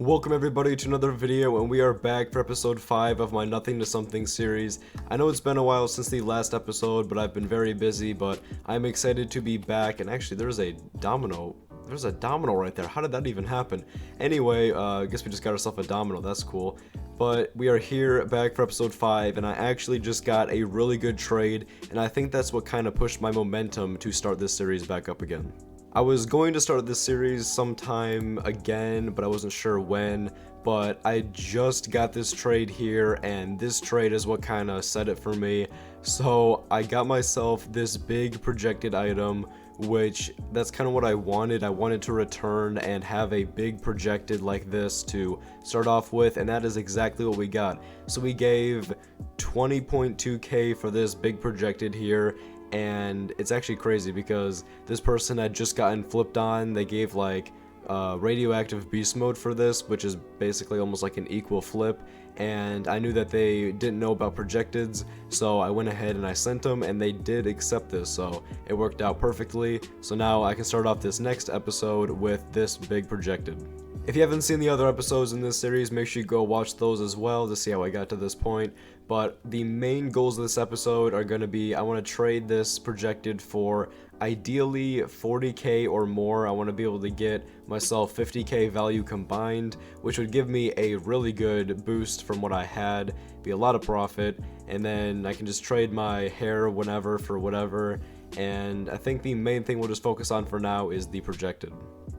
Welcome everybody to another video, and we are back for episode 5 of my Nothing to Something series. I know it's been a while since the last episode, but I've been very busy, but I'm excited to be back. And actually there's a domino right there. How did that even happen? Anyway, I guess we just got ourselves a domino. That's cool. But we are here back for episode 5, and I actually just got a really good trade, and I think that's what kind of pushed my momentum to start this series back up again. I was going to start this series sometime again, but I wasn't sure when, but I just got this trade here, and this trade is what kind of set it for me. So I got myself this big projected item, which that's kind of what I wanted. I wanted to return and have a big projected like this to start off with, and that is exactly what we got. So we gave 20.2k for this big projected here, and it's actually crazy because this person had just gotten flipped on. They gave like radioactive beast mode for this, which is basically almost like an equal flip, and I knew that they didn't know about projecteds, so I went ahead and I sent them, and they did accept this, so it worked out perfectly. So now I can start off this next episode with this big projected. If you haven't seen the other episodes in this series, make sure you go watch those as well to see how I got to this point. But the main goals of this episode are going to be, I want to trade this projected for ideally 40k or more. I want to be able to get myself 50k value combined, which would give me a really good boost from what I had, be a lot of profit, and then I can just trade my hair whenever for whatever. And I think the main thing we'll just focus on for now is the projected.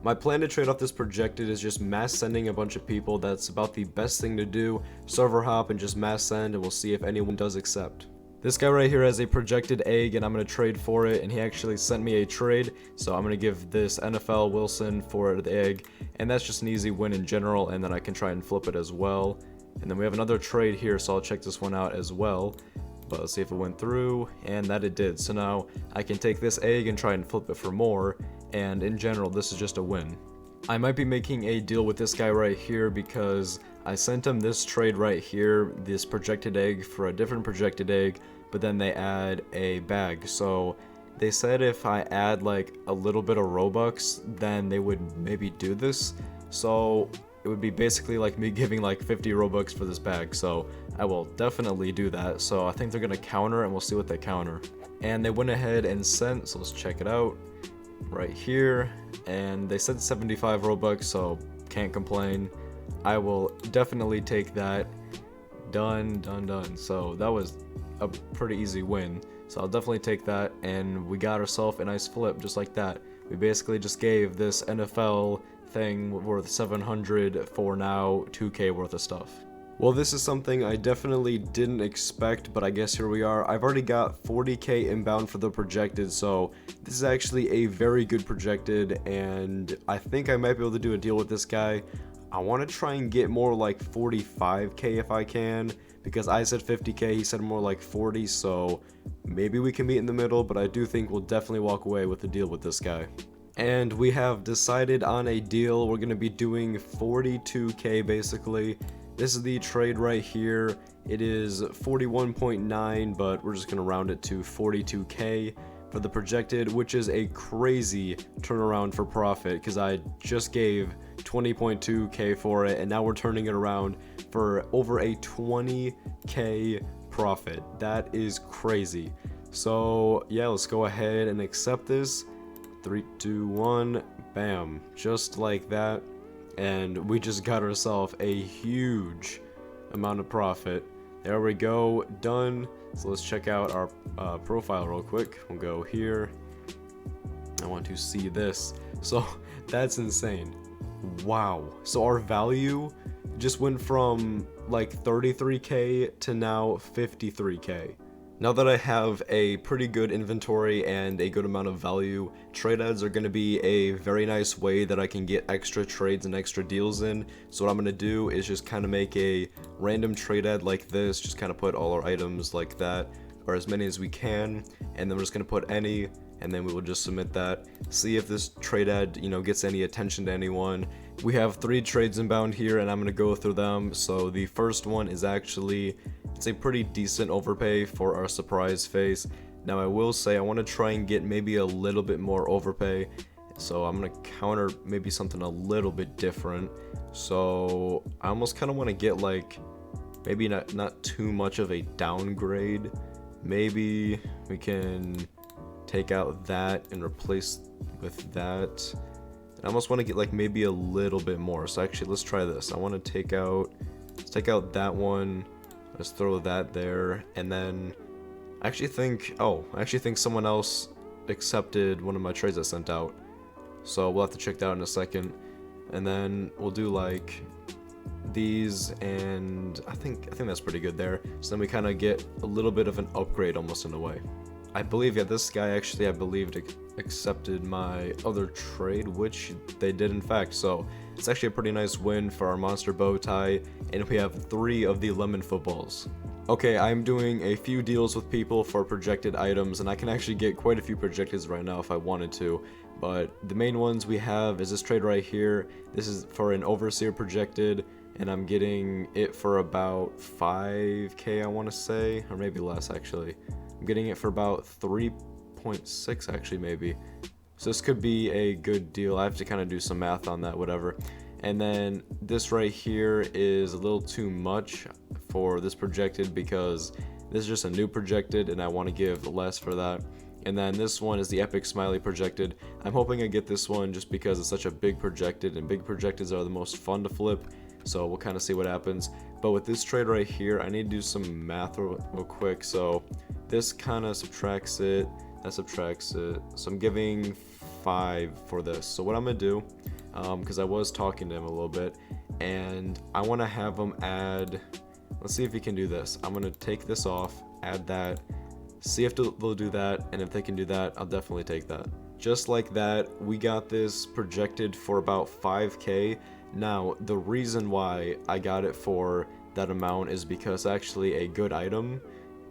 My plan to trade off this projected is just mass sending a bunch of people. That's about the best thing to do. Server hop and just mass send, and we'll see if anyone does accept. This guy right here has a projected egg, and I'm going to trade for it, and he actually sent me a trade, so I'm going to give this NFL Wilson for the egg, and that's just an easy win in general, and then I can try and flip it as well. And then we have another trade here, so I'll check this one out as well. But let's see if it went through, and that it did. So now I can take this egg and try and flip it for more, and in general this is just a win. I might be making a deal with this guy right here because I sent him this trade right here, this projected egg for a different projected egg, but then they add a bag. So they said if I add like a little bit of Robux, then they would maybe do this. So it would be basically like me giving like 50 Robux for this bag, so I will definitely do that. So I think they're gonna counter, and we'll see what they counter. And they went ahead and sent, so let's check it out right here, and they said 75 Robux, so can't complain. I will definitely take that. Done. So that was a pretty easy win, so I'll definitely take that, and we got ourselves a nice flip just like that. We basically just gave this NFL thing worth 700 for now 2k worth of stuff. Well, this is something I definitely didn't expect, but I guess here we are. I've already got 40k inbound for the projected, so this is actually a very good projected, and I think I might be able to do a deal with this guy. I want to try and get more like 45k if I can, because I said 50k, he said more like 40, so maybe we can meet in the middle, but I do think we'll definitely walk away with a deal with this guy. And we have decided on a deal. We're going to be doing 42k basically. This is the trade right here. It is 41.9, but we're just going to round it to 42k for the projected, which is a crazy turnaround for profit because I just gave 20.2k for it, and now we're turning it around for over a 20k profit. That is crazy. So yeah, let's go ahead and accept this. 3, 2, 1, bam, just like that, and we just got ourselves a huge amount of profit. There we go, done. So let's check out our profile real quick. We'll go here. I want to see this. So that's insane. Wow. So our value just went from like 33k to now 53k. Now that I have a pretty good inventory and a good amount of value, trade ads are going to be a very nice way that I can get extra trades and extra deals in. So what I'm going to do is just kind of make a random trade ad like this, just kind of put all our items like that, or as many as we can, and then we're just going to put any, and then we will just submit that, see if this trade ad, gets any attention to anyone. We have 3 trades inbound here, and I'm going to go through them. So the first one is actually, it's a pretty decent overpay for our surprise face. Now I will say I want to try and get maybe a little bit more overpay. So I'm gonna counter maybe something a little bit different. So I almost kind of want to get like maybe not too much of a downgrade. Maybe we can take out that and replace with that. I almost want to get like maybe a little bit more. So actually, let's try this. I want to let's take out that one. Let's throw that there, and then I actually think someone else accepted one of my trades I sent out. So we'll have to check that out in a second, and then we'll do like these, and I think that's pretty good there. So then we kind of get a little bit of an upgrade almost in a way. I believe, yeah, this guy actually, I believed, accepted my other trade, which they did in fact. So it's actually a pretty nice win for our monster bow tie, and we have 3 of the lemon footballs. Okay, I'm doing a few deals with people for projected items, and I can actually get quite a few projecteds right now if I wanted to. But the main ones we have is this trade right here. This is for an overseer projected, and I'm getting it for about 5k, I want to say, or maybe less actually. I'm getting it for about 3.6 actually, maybe. So this could be a good deal. I have to kind of do some math on that, whatever. And then this right here is a little too much for this projected because this is just a new projected and I want to give less for that. And then this one is the epic smiley projected. I'm hoping I get this one just because it's such a big projected, and big projecteds are the most fun to flip. So we'll kind of see what happens. But with this trade right here, I need to do some math real quick. So this kind of subtracts it, that subtracts it. So I'm giving 5 for this. So what I'm gonna do, because I was talking to him a little bit, and I want to have him add, let's see if he can do this. I'm gonna take this off, add that, see if they'll do that, and if they can do that, I'll definitely take that. Just like that, we got this projected for about 5k. Now, the reason why I got it for that amount is because actually a good item,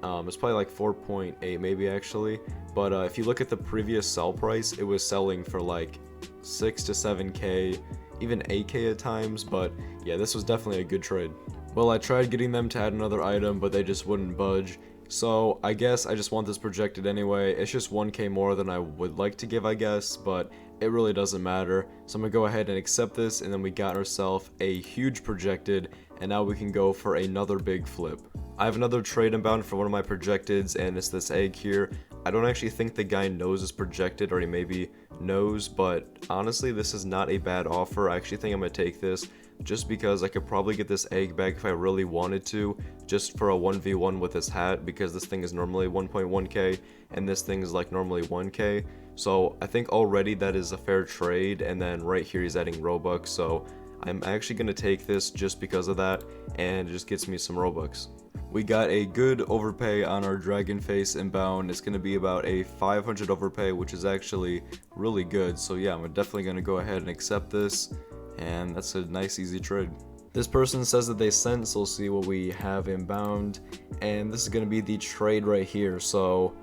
it's probably like 4.8 maybe actually, but if you look at the previous sell price, it was selling for like 6 to 7k, even 8k at times. But yeah, this was definitely a good trade. Well, I tried getting them to add another item, but they just wouldn't budge. So I guess I just want this projected anyway. It's just 1k more than I would like to give, I guess, but it really doesn't matter. So I'm gonna go ahead and accept this, and then we got ourselves a huge projected, and now we can go for another big flip. I have another trade inbound for one of my projecteds, and it's this egg here. I don't actually think the guy knows it's projected, or he maybe knows, but honestly, this is not a bad offer. I actually think I'm gonna take this just because I could probably get this egg back if I really wanted to, just for a 1v1 with this hat, because this thing is normally 1.1k and this thing is like normally 1k. So I think already that is a fair trade, and then right here he's adding Robux, so I'm actually going to take this just because of that, and it just gets me some Robux. We got a good overpay on our dragon face inbound. It's going to be about a 500 overpay, which is actually really good. So yeah, I'm definitely going to go ahead and accept this, and that's a nice easy trade. This person says that they sent, so we'll see what we have inbound, and this is going to be the trade right here. So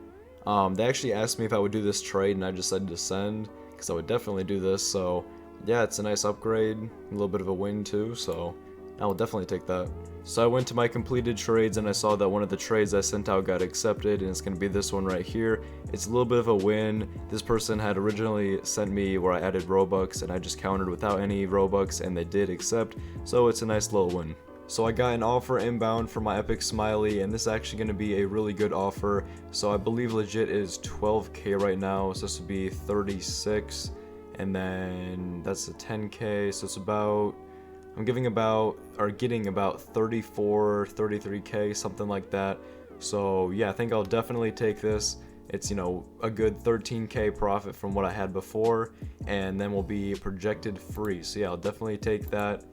they actually asked me if I would do this trade, and I decided to send because I would definitely do this. So yeah, it's a nice upgrade, a little bit of a win too, so I will definitely take that. So I went to my completed trades, and I saw that one of the trades I sent out got accepted, and it's going to be this one right here. It's a little bit of a win. This person had originally sent me where I added Robux, and I just countered without any Robux, and they did accept, so it's a nice little win. So I got an offer inbound for my epic smiley, and this is actually going to be a really good offer. So I believe legit is 12k right now, so this would be 36, and then that's a 10k, so it's about, I'm getting about 34, 33k, something like that. So yeah, I think I'll definitely take this. It's, you know, a good 13k profit from what I had before, and then we'll be projected free. So yeah, I'll definitely take that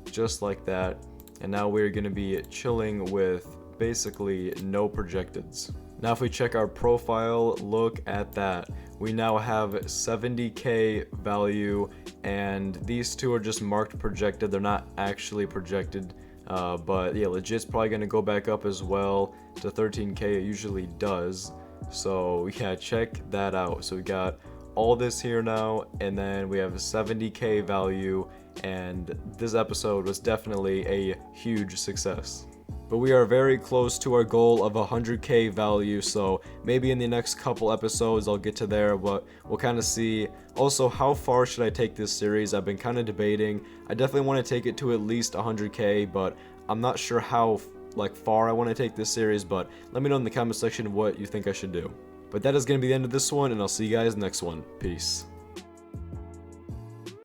just like that. And now we're going to be chilling with basically no projecteds. Now if we check our profile, look at that. We now have 70k value, and these two are just marked projected. They're not actually projected, but yeah, legit's probably going to go back up as well to 13k. It usually does. So yeah, check that out. So we got all this here now, and then we have a 70k value, and this episode was definitely a huge success. but we are very close to our goal of 100k value, so maybe in the next couple episodes I'll get to there, but we'll kind of see. Also, how far should I take this series? I've been kind of debating. I definitely want to take it to at least 100k, but I'm not sure how far I want to take this series, but let me know in the comment section what you think I should do. But that is going to be the end of this one, and I'll see you guys next one. Peace.